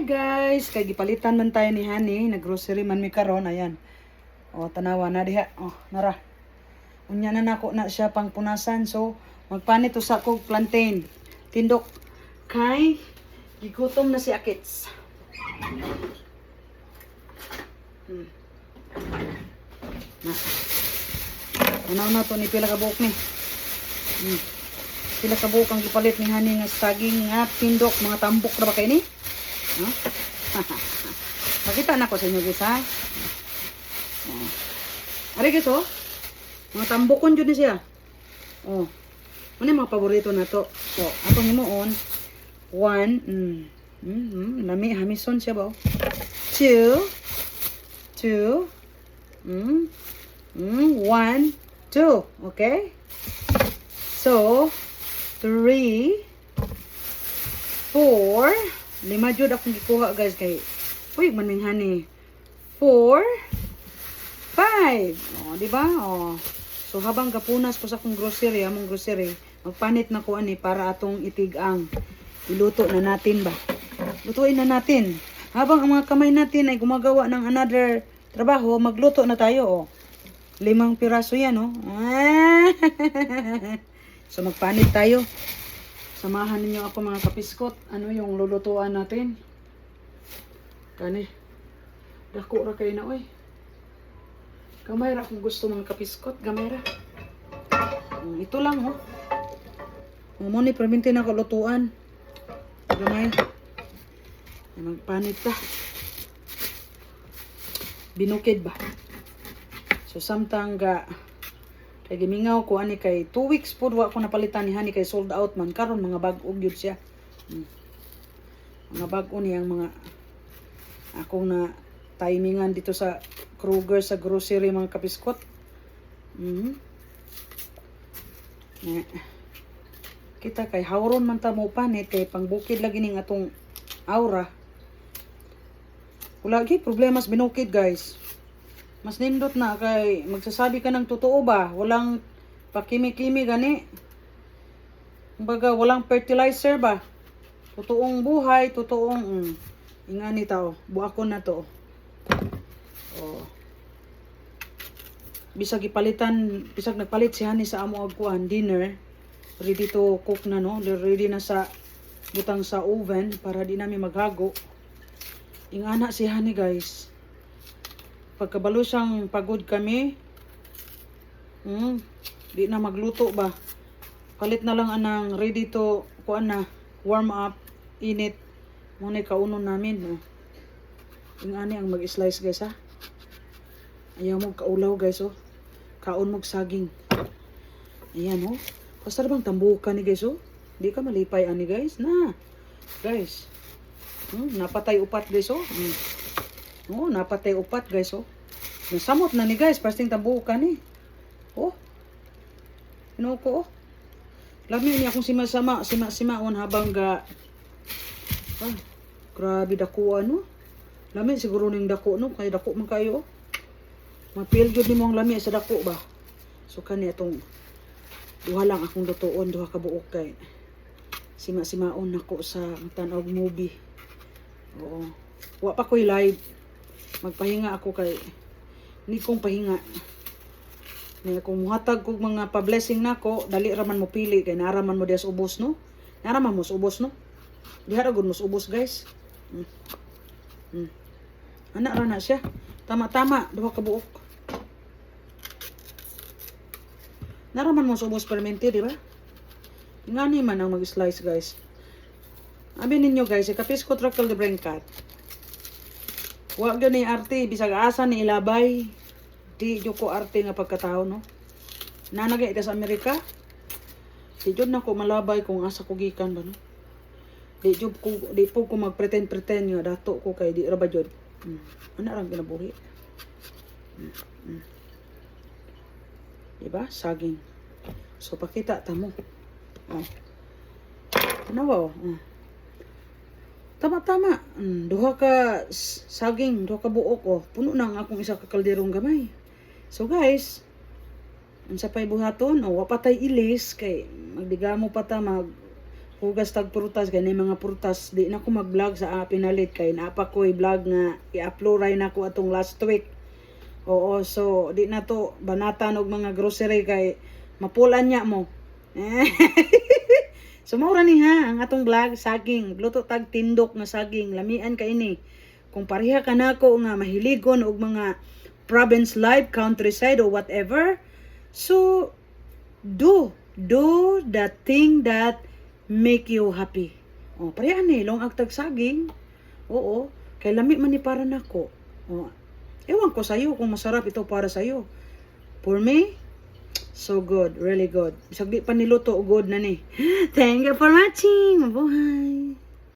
guys, kay gipalitan man tayo ni Honey, naggrocery man mi karon, ayan. O tanawa na diha. O nara. Unya na nako na siya pang punasan, so magpanit usa kog plantain. Tindok kay gigutom na si Akits. Na. Ano na to ni pila ka buok ni. Pila ka buok ang gipalit ni Honey nga saging nga tindok, mga tambok ra ba kay ni? No? Makita na ko sa inyo guys ha. Ari guys oh. Mga tambokon jud ni siya. Oh. Ano yung mga paborito na to? So, atong himuon. 1. Lami hamison siya ba? 2. 1, 2. Okay? So, 3, 4. 5 jud akong gikuha guys kay uy man ming Honey. 4, 5. Oh, di ba? Oh. So habang gapunas ko sa akong grocery, among grocery, magpanit na ko ani para atong itigang. Iluto na natin ba? Lutuin na natin. Habang ang mga kamay natin ay gumagawa ng another trabaho, magluto na tayo oh. 5 piraso yan oh. So magpanit tayo. Samahan ninyo ako mga kapiskot. Ano yung lulutuan natin? Kani. Dako ra kayo na oy. Gamay ra kung gusto mga kapiskot. Gamay ra. Ito lang oh. Muni perminti na ko lutuan. Gamay. Magpanit ta. Binukid ba? So samtang kay gimingaw ko ani kay 2 weeks pod wa ko napalitan ni Honey kay sold out man karon mga bag-o gyud siya. Mga bag-o niyang mga akong na timingan dito sa Kroger sa grocery mga kapiskot. Kita kay hawron man ta mo panit kay pangbukid lagi ning atong aura. Wala gyud problema sa binukid guys. Mas nindot na kay magsasabi ka ng totoo ba? Walang pakimi-kimi gani. Kumbaga walang fertilizer ba? Totoong buhay, totoong ingani tao. Buakon na to. Oh. Bisag ipalitan, bisag nagpalit si Honey sa amo og kuan dinner. Ready to cook na no. Ready na sa butang sa oven para di namin maghago. Ingana si Honey guys. Pagkabalo siyang pagod kami, di na magluto ba? Palit na lang anang ready to, kuan na, warm up, init. Muna kaunon namin. No? Yung ani ang mag-slice guys ha. Ayaw mo kaulaw guys oh. Kaon mo saging. Ayan oh. Basta bang tambukan ni guys oh. Di ka malipay ani guys. Na. Guys. Napatay upat guys oh. Oh, napatay upat guys oh. Nasamot na ni guys, pasting tambukan ni. Oh. Ano ko oh. Lami niya akong sima-simaon habang grabe dako ano. Lami siguro ning dako no, kay dako man kayo oh. Mapil jud nimo ang lami sa dako ba. So kani atong duha lang akong lutuon, duha ka buok kay sima-simaon nako sa tan-og movie. Oo. Wa pa ko'y live. Magpahinga ako kay ni kong pahinga. Ni akong muhatag kog mga pa-blessing nako, dali ra man mo pili kay naraman mo dias ubos no. Naraman mo ubos no. Diha ra gud mo ubos guys. Ana ra na siya. Tama-tama duha ka buok. Naraman mo ubos permente, di ba? Ngani man ang mag-slice guys. Abi ninyo guys, kapiskot ra kal de brengkat. Wa gyud ni arte bisag asa ni ilabay. Di jud ko arte nga pagkatao no. Nanagay ita sa Amerika. Di jud na ko malabay kung asa ko gikan ba no. Di po ko magpretend nga dato ko kay di ra ba jud. Ana ra ginabuhi. Diba? Saging. So pakita ta mo. Oh. Ano ba? Tama-tama. Duha ka saging, duha ka buok oh. Puno na ang akong isa ka kalderong gamay. So guys, unsa pay buhaton? O wa pa tay ilis kay magdigamo pa ta mag hugas tag prutas kay nay mga prutas di na ko mag-vlog sa pinalit kay naapa ko i-vlog nga i-upload ray nako atong last week. Oo, so di na to banatan og mga grocery kay mapulan niya mo. So maura ni ha ang atong vlog saging, luto tag tindok nga saging, lamian kay ini. Kung pareha ka nako nga mahiligon og mga province life, countryside or whatever, so do the thing that make you happy. Oh, pareha ni long agtag saging. Oo, kay lami man ni para nako. Oh, ewan ko sa'yo kung masarap ito para sa'yo. For me, so good, really good. Bisag di pa niluto, good na ni. Thank you for watching. Mabuhay.